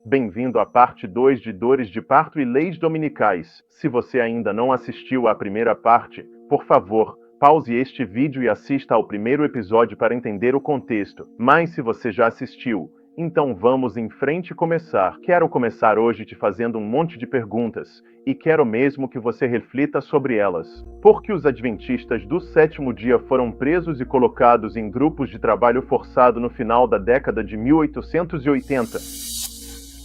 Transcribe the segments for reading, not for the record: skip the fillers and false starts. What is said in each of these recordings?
Bem-vindo à parte 2 de Dores de Parto e Leis Dominicais. Se você ainda não assistiu à primeira parte, por favor, pause este vídeo e assista ao primeiro episódio para entender o contexto. Mas se você já assistiu, então vamos em frente e começar. Quero começar hoje te fazendo um monte de perguntas, e quero mesmo que você reflita sobre elas. Por que os adventistas do sétimo dia foram presos e colocados em grupos de trabalho forçado no final da década de 1880?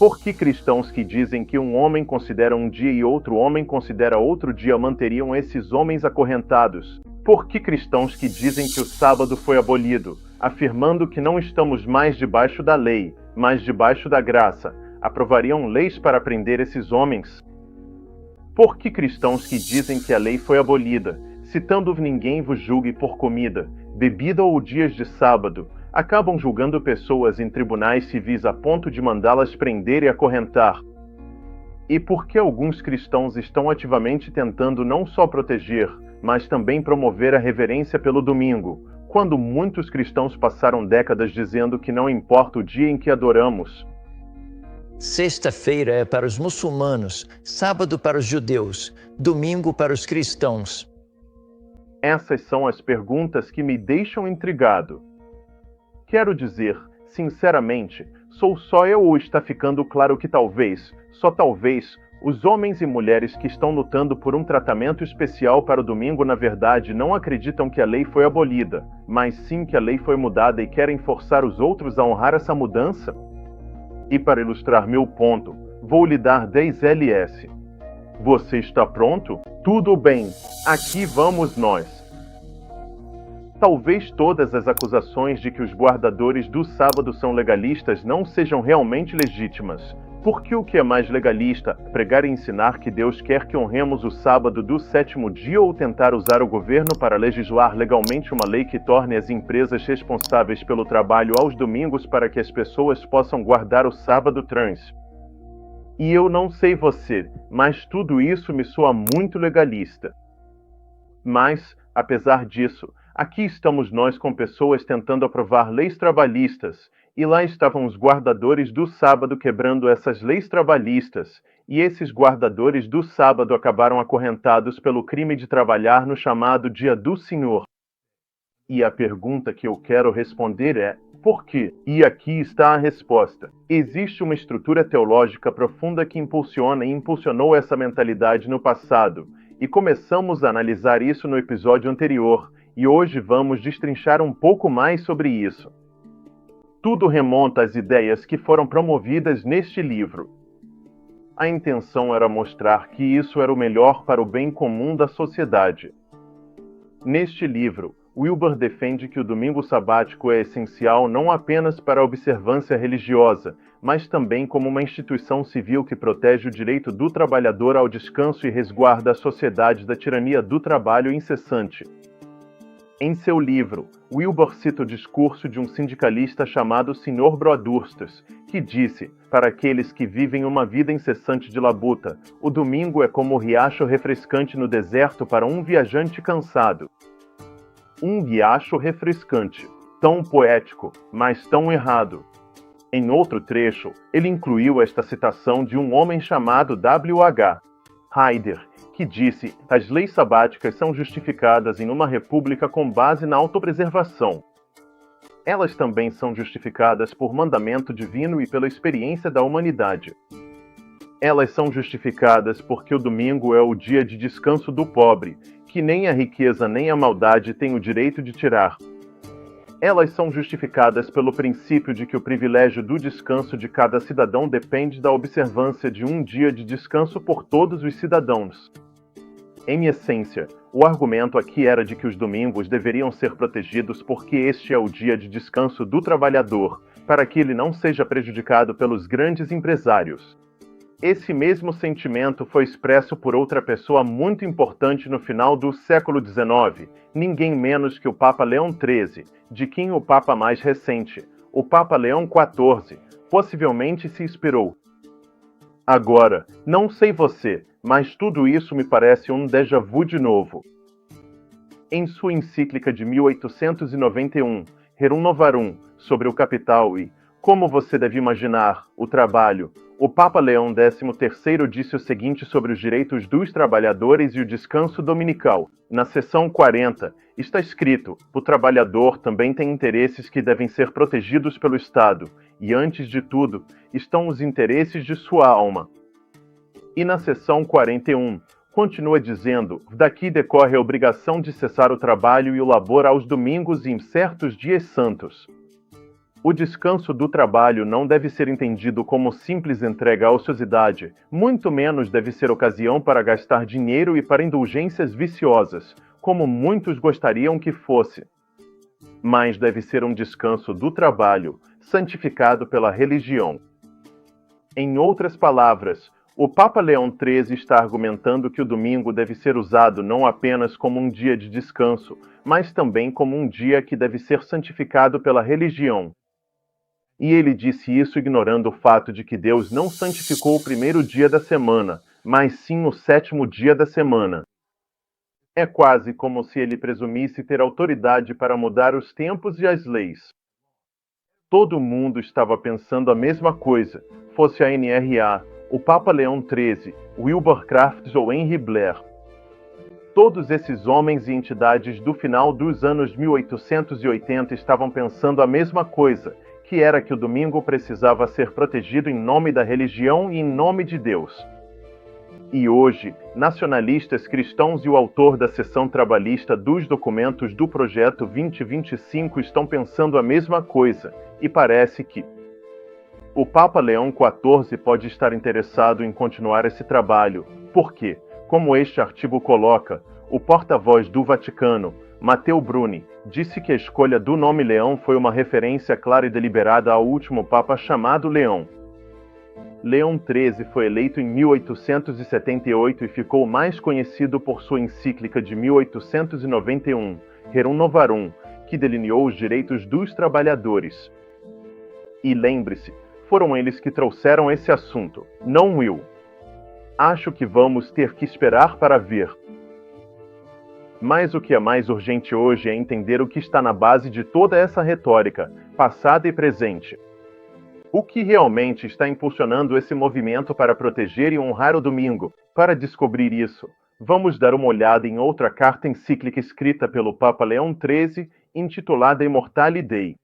Por que cristãos que dizem que um homem considera um dia e outro homem considera outro dia manteriam esses homens acorrentados? Por que cristãos que dizem que o sábado foi abolido, afirmando que não estamos mais debaixo da lei, mas debaixo da graça, aprovariam leis para prender esses homens? Por que cristãos que dizem que a lei foi abolida, citando ninguém vos julgue por comida, bebida ou dias de sábado, acabam julgando pessoas em tribunais civis a ponto de mandá-las prender e acorrentar? E por que alguns cristãos estão ativamente tentando não só proteger, mas também promover a reverência pelo domingo, quando muitos cristãos passaram décadas dizendo que não importa o dia em que adoramos? Sexta-feira é para os muçulmanos, sábado para os judeus, domingo para os cristãos. Essas são as perguntas que me deixam intrigado. Quero dizer, sinceramente, sou só eu ou está ficando claro que talvez, só talvez, os homens e mulheres que estão lutando por um tratamento especial para o domingo na verdade não acreditam que a lei foi abolida, mas sim que a lei foi mudada e querem forçar os outros a honrar essa mudança? E para ilustrar meu ponto, vou lhe dar 10 LS. Você está pronto? Tudo bem, aqui vamos nós. Talvez todas as acusações de que os guardadores do sábado são legalistas não sejam realmente legítimas. Porque o que é mais legalista, pregar e ensinar que Deus quer que honremos o sábado do sétimo dia ou tentar usar o governo para legislar legalmente uma lei que torne as empresas responsáveis pelo trabalho aos domingos para que as pessoas possam guardar o sábado trans? E eu não sei você, mas tudo isso me soa muito legalista. Mas, apesar disso, aqui estamos nós com pessoas tentando aprovar leis trabalhistas, e lá estavam os guardadores do sábado quebrando essas leis trabalhistas, e esses guardadores do sábado acabaram acorrentados pelo crime de trabalhar no chamado Dia do Senhor. E a pergunta que eu quero responder é: por quê? E aqui está a resposta. Existe uma estrutura teológica profunda que impulsiona e impulsionou essa mentalidade no passado, e começamos a analisar isso no episódio anterior, e hoje vamos destrinchar um pouco mais sobre isso. Tudo remonta às ideias que foram promovidas neste livro. A intenção era mostrar que isso era o melhor para o bem comum da sociedade. Neste livro, Wilber defende que o domingo sabático é essencial não apenas para a observância religiosa, mas também como uma instituição civil que protege o direito do trabalhador ao descanso e resguarda a sociedade da tirania do trabalho incessante. Em seu livro, Wilber cita o discurso de um sindicalista chamado Sr. Broadhurst, que disse, para aqueles que vivem uma vida incessante de labuta, o domingo é como o riacho refrescante no deserto para um viajante cansado. Um riacho refrescante, tão poético, mas tão errado. Em outro trecho, ele incluiu esta citação de um homem chamado W.H. Ryder, que disse: as leis sabáticas são justificadas em uma república com base na autopreservação. Elas também são justificadas por mandamento divino e pela experiência da humanidade. Elas são justificadas porque o domingo é o dia de descanso do pobre, que nem a riqueza nem a maldade têm o direito de tirar. Elas são justificadas pelo princípio de que o privilégio do descanso de cada cidadão depende da observância de um dia de descanso por todos os cidadãos. Em essência, o argumento aqui era de que os domingos deveriam ser protegidos porque este é o dia de descanso do trabalhador, para que ele não seja prejudicado pelos grandes empresários. Esse mesmo sentimento foi expresso por outra pessoa muito importante no final do século XIX, ninguém menos que o Papa Leão XIII, de quem o Papa mais recente, o Papa Leão XIV, possivelmente se inspirou. Agora, não sei você, mas tudo isso me parece um déjà vu de novo. Em sua encíclica de 1891, Rerum Novarum, sobre o capital e como você deve imaginar o trabalho, o Papa Leão XIII disse o seguinte sobre os direitos dos trabalhadores e o descanso dominical. Na seção 40, está escrito: o trabalhador também tem interesses que devem ser protegidos pelo Estado, e antes de tudo, estão os interesses de sua alma. E na seção 41, continua dizendo: daqui decorre a obrigação de cessar o trabalho e o labor aos domingos e em certos dias santos. O descanso do trabalho não deve ser entendido como simples entrega à ociosidade, muito menos deve ser ocasião para gastar dinheiro e para indulgências viciosas, como muitos gostariam que fosse. Mas deve ser um descanso do trabalho, santificado pela religião. Em outras palavras, o Papa Leão XIII está argumentando que o domingo deve ser usado não apenas como um dia de descanso, mas também como um dia que deve ser santificado pela religião. E ele disse isso ignorando o fato de que Deus não santificou o primeiro dia da semana, mas sim o sétimo dia da semana. É quase como se ele presumisse ter autoridade para mudar os tempos e as leis. Todo mundo estava pensando a mesma coisa, fosse a NRA, o Papa Leão XIII, Wilbur Crafts ou Henry Blair. Todos esses homens e entidades do final dos anos 1880 estavam pensando a mesma coisa, que era que o domingo precisava ser protegido em nome da religião e em nome de Deus. E hoje, nacionalistas cristãos e o autor da seção trabalhista dos documentos do Projeto 2025 estão pensando a mesma coisa, e parece que o Papa Leão XIV pode estar interessado em continuar esse trabalho, porque, como este artigo coloca, o porta-voz do Vaticano, Matteo Bruni, disse que a escolha do nome Leão foi uma referência clara e deliberada ao último Papa chamado Leão. Leão XIII foi eleito em 1878 e ficou mais conhecido por sua encíclica de 1891, Rerum Novarum, que delineou os direitos dos trabalhadores. E lembre-se, foram eles que trouxeram esse assunto, não Will. Acho que vamos ter que esperar para ver. Mas o que é mais urgente hoje é entender o que está na base de toda essa retórica, passada e presente. O que realmente está impulsionando esse movimento para proteger e honrar o domingo? Para descobrir isso, vamos dar uma olhada em outra carta encíclica escrita pelo Papa Leão XIII, intitulada Immortale Dei.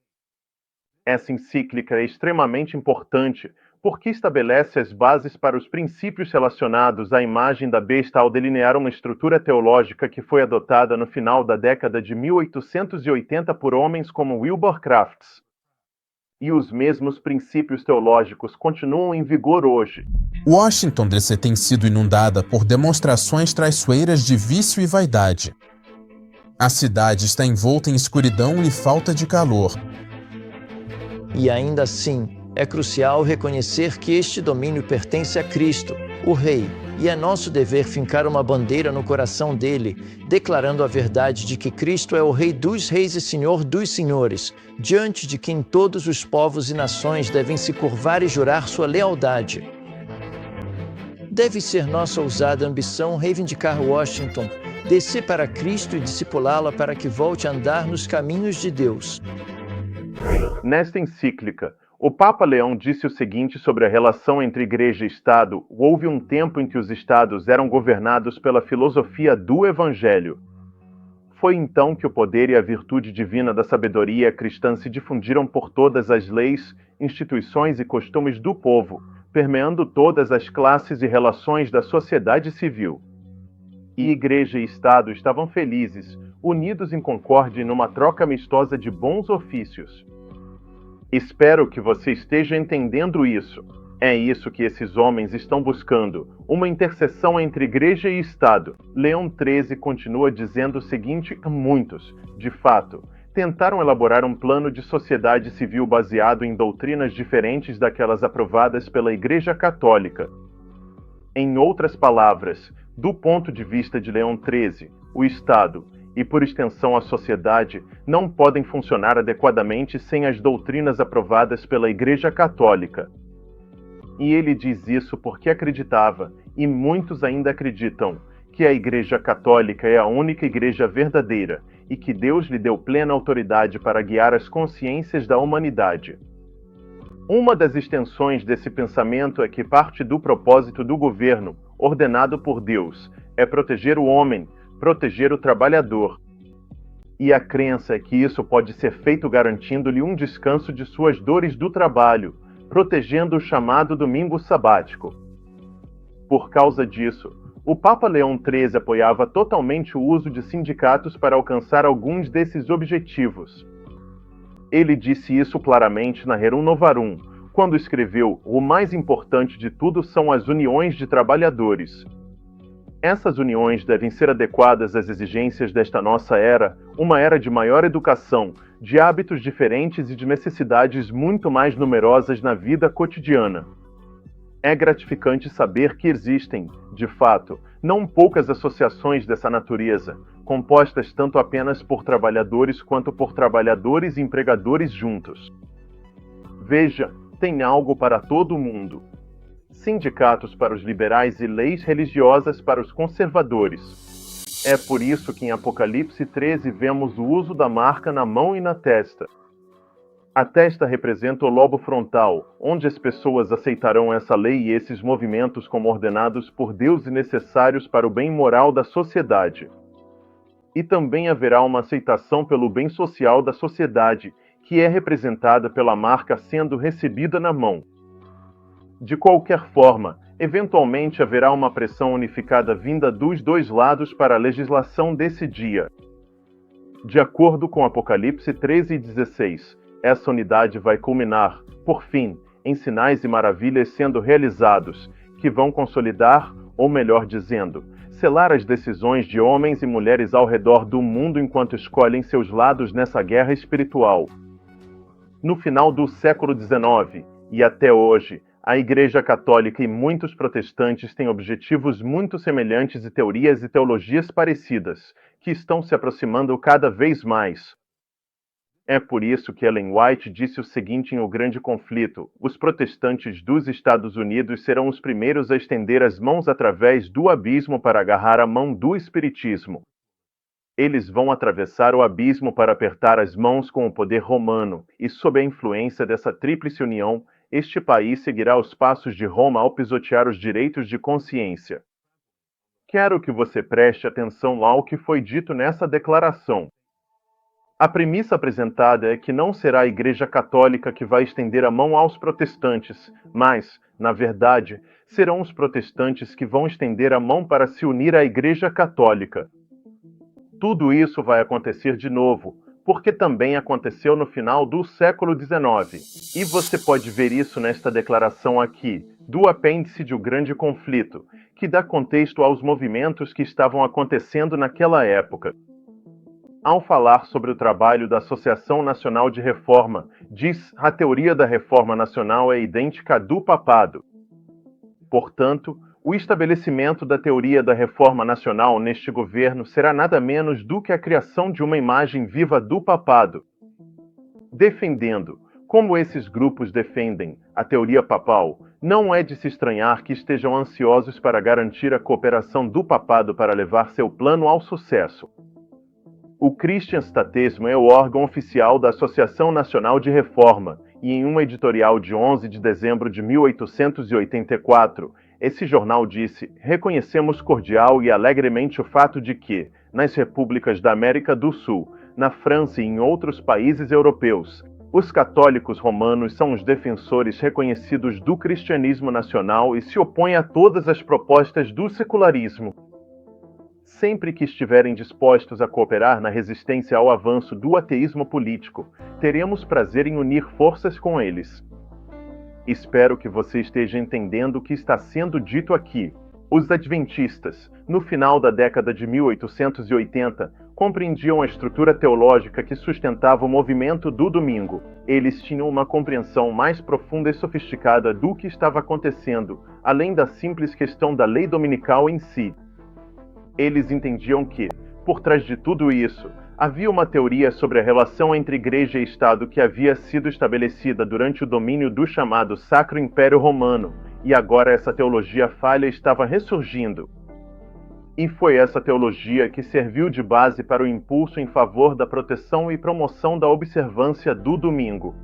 Essa encíclica é extremamente importante porque estabelece as bases para os princípios relacionados à imagem da besta ao delinear uma estrutura teológica que foi adotada no final da década de 1880 por homens como Wilbur Crafts. E os mesmos princípios teológicos continuam em vigor hoje. Washington, D.C. tem sido inundada por demonstrações traiçoeiras de vício e vaidade. A cidade está envolta em escuridão e falta de calor. E ainda assim, é crucial reconhecer que este domínio pertence a Cristo, o Rei, e é nosso dever fincar uma bandeira no coração dele, declarando a verdade de que Cristo é o Rei dos Reis e Senhor dos Senhores, diante de quem todos os povos e nações devem se curvar e jurar sua lealdade. Deve ser nossa ousada ambição reivindicar Washington, descer para Cristo e discipulá-la para que volte a andar nos caminhos de Deus. Nesta encíclica, o Papa Leão disse o seguinte sobre a relação entre Igreja e Estado: houve um tempo em que os Estados eram governados pela filosofia do Evangelho. Foi então que o poder e a virtude divina da sabedoria cristã se difundiram por todas as leis, instituições e costumes do povo, permeando todas as classes e relações da sociedade civil. E Igreja e Estado estavam felizes, unidos em concórdia e numa troca amistosa de bons ofícios. Espero que você esteja entendendo isso. É isso que esses homens estão buscando, uma interseção entre Igreja e Estado. Leão XIII continua dizendo o seguinte: muitos, de fato, tentaram elaborar um plano de sociedade civil baseado em doutrinas diferentes daquelas aprovadas pela Igreja Católica. Em outras palavras, do ponto de vista de Leão XIII, o Estado, e por extensão a sociedade, não podem funcionar adequadamente sem as doutrinas aprovadas pela Igreja Católica. E ele diz isso porque acreditava, e muitos ainda acreditam, que a Igreja Católica é a única igreja verdadeira e que Deus lhe deu plena autoridade para guiar as consciências da humanidade. Uma das extensões desse pensamento é que parte do propósito do governo, ordenado por Deus, é proteger o homem, proteger o trabalhador. E a crença é que isso pode ser feito garantindo-lhe um descanso de suas dores do trabalho, protegendo o chamado domingo sabático. Por causa disso, o Papa Leão XIII apoiava totalmente o uso de sindicatos para alcançar alguns desses objetivos. Ele disse isso claramente na Rerum Novarum, quando escreveu: "O mais importante de tudo são as uniões de trabalhadores." Essas uniões devem ser adequadas às exigências desta nossa era, uma era de maior educação, de hábitos diferentes e de necessidades muito mais numerosas na vida cotidiana. É gratificante saber que existem, de fato, não poucas associações dessa natureza, compostas tanto apenas por trabalhadores quanto por trabalhadores e empregadores juntos. Veja, tem algo para todo mundo. Sindicatos para os liberais e leis religiosas para os conservadores. É por isso que em Apocalipse 13 vemos o uso da marca na mão e na testa. A testa representa o lobo frontal, onde as pessoas aceitarão essa lei e esses movimentos como ordenados por Deus e necessários para o bem moral da sociedade. E também haverá uma aceitação pelo bem social da sociedade, que é representada pela marca sendo recebida na mão. De qualquer forma, eventualmente haverá uma pressão unificada vinda dos dois lados para a legislação desse dia. De acordo com Apocalipse 13:16, essa unidade vai culminar, por fim, em sinais e maravilhas sendo realizados, que vão consolidar, ou melhor dizendo, selar as decisões de homens e mulheres ao redor do mundo enquanto escolhem seus lados nessa guerra espiritual. No final do século XIX e até hoje, a Igreja Católica e muitos protestantes têm objetivos muito semelhantes e teorias e teologias parecidas, que estão se aproximando cada vez mais. É por isso que Ellen White disse o seguinte em O Grande Conflito: os protestantes dos Estados Unidos serão os primeiros a estender as mãos através do abismo para agarrar a mão do Espiritismo. Eles vão atravessar o abismo para apertar as mãos com o poder romano, e sob a influência dessa tríplice união, este país seguirá os passos de Roma ao pisotear os direitos de consciência. Quero que você preste atenção ao que foi dito nessa declaração. A premissa apresentada é que não será a Igreja Católica que vai estender a mão aos protestantes, mas, na verdade, serão os protestantes que vão estender a mão para se unir à Igreja Católica. Tudo isso vai acontecer de novo, porque também aconteceu no final do século XIX. E você pode ver isso nesta declaração aqui, do apêndice de O Grande Conflito, que dá contexto aos movimentos que estavam acontecendo naquela época. Ao falar sobre o trabalho da Associação Nacional de Reforma, diz: a teoria da reforma nacional é idêntica à do papado. Portanto, o estabelecimento da teoria da reforma nacional neste governo será nada menos do que a criação de uma imagem viva do papado. Defendendo, como esses grupos defendem, a teoria papal, não é de se estranhar que estejam ansiosos para garantir a cooperação do papado para levar seu plano ao sucesso. O Christianstatismo é o órgão oficial da Associação Nacional de Reforma, e em um editorial de 11 de dezembro de 1884, esse jornal disse: reconhecemos cordial e alegremente o fato de que, nas repúblicas da América do Sul, na França e em outros países europeus, os católicos romanos são os defensores reconhecidos do cristianismo nacional e se opõem a todas as propostas do secularismo. Sempre que estiverem dispostos a cooperar na resistência ao avanço do ateísmo político, teremos prazer em unir forças com eles. Espero que você esteja entendendo o que está sendo dito aqui. Os adventistas, no final da década de 1880, compreendiam a estrutura teológica que sustentava o movimento do domingo. Eles tinham uma compreensão mais profunda e sofisticada do que estava acontecendo, além da simples questão da lei dominical em si. Eles entendiam que, por trás de tudo isso, havia uma teoria sobre a relação entre Igreja e Estado que havia sido estabelecida durante o domínio do chamado Sacro Império Romano, e agora essa teologia falha estava ressurgindo. E foi essa teologia que serviu de base para o impulso em favor da proteção e promoção da observância do domingo.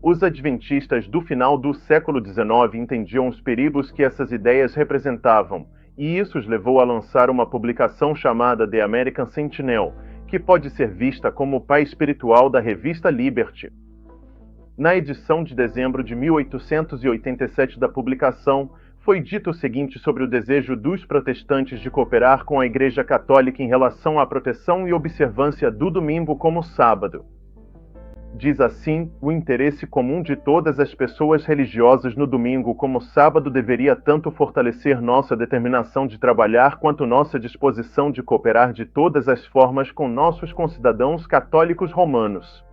Os adventistas do final do século XIX entendiam os perigos que essas ideias representavam, e isso os levou a lançar uma publicação chamada The American Sentinel, que pode ser vista como o pai espiritual da revista Liberty. Na edição de dezembro de 1887 da publicação, foi dito o seguinte sobre o desejo dos protestantes de cooperar com a Igreja Católica em relação à proteção e observância do domingo como sábado. Diz assim, o interesse comum de todas as pessoas religiosas no domingo como sábado deveria tanto fortalecer nossa determinação de trabalhar quanto nossa disposição de cooperar de todas as formas com nossos concidadãos católicos romanos.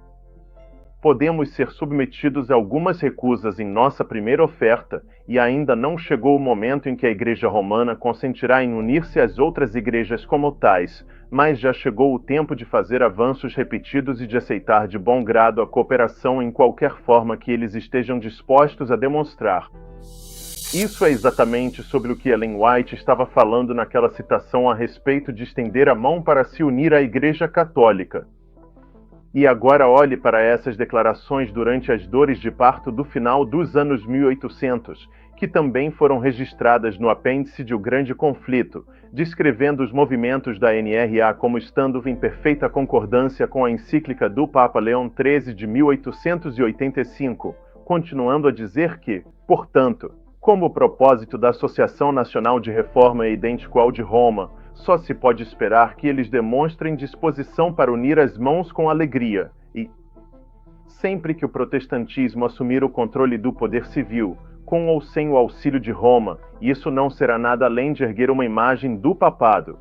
Podemos ser submetidos a algumas recusas em nossa primeira oferta, e ainda não chegou o momento em que a Igreja Romana consentirá em unir-se às outras igrejas como tais, mas já chegou o tempo de fazer avanços repetidos e de aceitar de bom grado a cooperação em qualquer forma que eles estejam dispostos a demonstrar. Isso é exatamente sobre o que Ellen White estava falando naquela citação a respeito de estender a mão para se unir à Igreja Católica. E agora olhe para essas declarações durante as dores de parto do final dos anos 1800, que também foram registradas no apêndice de O Grande Conflito, descrevendo os movimentos da NRA como estando em perfeita concordância com a encíclica do Papa Leão XIII de 1885, continuando a dizer que, portanto, como o propósito da Associação Nacional de Reforma é idêntico ao de Roma, só se pode esperar que eles demonstrem disposição para unir as mãos com alegria e, sempre que o protestantismo assumir o controle do poder civil, com ou sem o auxílio de Roma, isso não será nada além de erguer uma imagem do papado.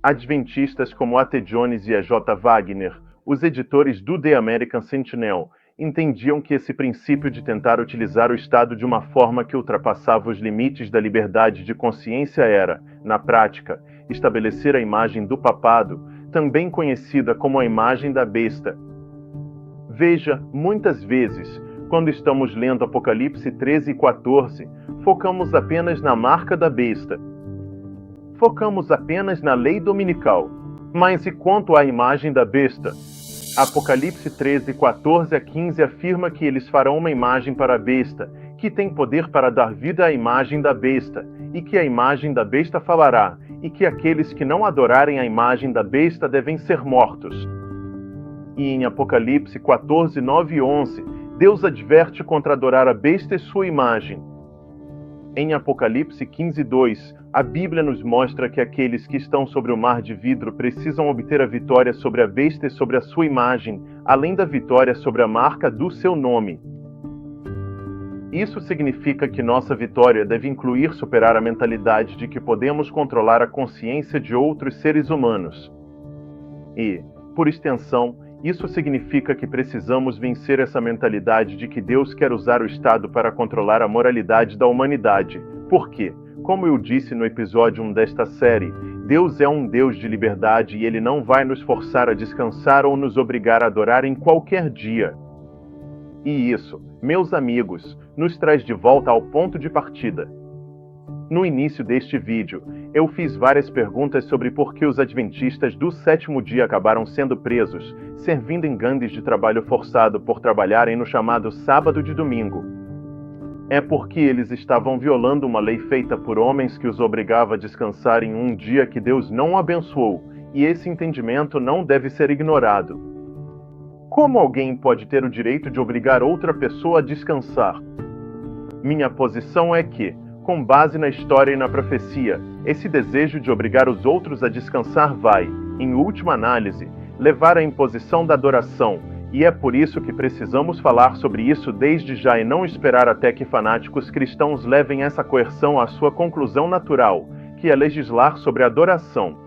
Adventistas como A.T. Jones e E.J. Wagner, os editores do The American Sentinel, entendiam que esse princípio de tentar utilizar o Estado de uma forma que ultrapassava os limites da liberdade de consciência era, na prática, estabelecer a imagem do papado, também conhecida como a imagem da besta. Veja, muitas vezes, quando estamos lendo Apocalipse 13 e 14, focamos apenas na marca da besta. Focamos apenas na lei dominical. Mas e quanto à imagem da besta? Apocalipse 13, 14 a 15 afirma que eles farão uma imagem para a besta, que tem poder para dar vida à imagem da besta, e que a imagem da besta falará, e que aqueles que não adorarem a imagem da besta devem ser mortos. E em Apocalipse 14, 9 e 11, Deus adverte contra adorar a besta e sua imagem. Em Apocalipse 15, 2, a Bíblia nos mostra que aqueles que estão sobre o mar de vidro precisam obter a vitória sobre a besta e sobre a sua imagem, além da vitória sobre a marca do seu nome. Isso significa que nossa vitória deve incluir superar a mentalidade de que podemos controlar a consciência de outros seres humanos. E, por extensão, isso significa que precisamos vencer essa mentalidade de que Deus quer usar o Estado para controlar a moralidade da humanidade, porque, como eu disse no episódio 1 desta série, Deus é um Deus de liberdade e Ele não vai nos forçar a descansar ou nos obrigar a adorar em qualquer dia. E isso, meus amigos, nos traz de volta ao ponto de partida. No início deste vídeo, eu fiz várias perguntas sobre por que os adventistas do sétimo dia acabaram sendo presos, servindo em gangues de trabalho forçado por trabalharem no chamado sábado de domingo. É porque eles estavam violando uma lei feita por homens que os obrigava a descansar em um dia que Deus não abençoou, e esse entendimento não deve ser ignorado. Como alguém pode ter o direito de obrigar outra pessoa a descansar? Minha posição é que, com base na história e na profecia, esse desejo de obrigar os outros a descansar vai, em última análise, levar à imposição da adoração, e é por isso que precisamos falar sobre isso desde já e não esperar até que fanáticos cristãos levem essa coerção à sua conclusão natural, que é legislar sobre adoração.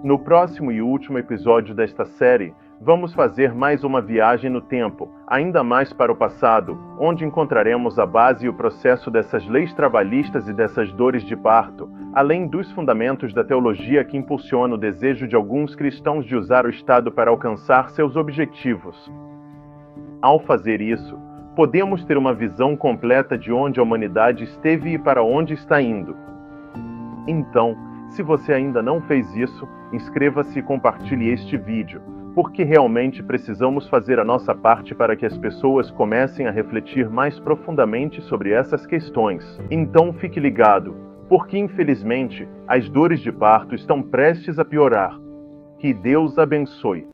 No próximo e último episódio desta série, vamos fazer mais uma viagem no tempo, ainda mais para o passado, onde encontraremos a base e o processo dessas leis trabalhistas e dessas dores de parto, além dos fundamentos da teologia que impulsiona o desejo de alguns cristãos de usar o Estado para alcançar seus objetivos. Ao fazer isso, podemos ter uma visão completa de onde a humanidade esteve e para onde está indo. Então, Se você ainda não fez isso, inscreva-se e compartilhe este vídeo, porque realmente precisamos fazer a nossa parte para que as pessoas comecem a refletir mais profundamente sobre essas questões. Então fique ligado, porque infelizmente as dores de parto estão prestes a piorar. Que Deus abençoe.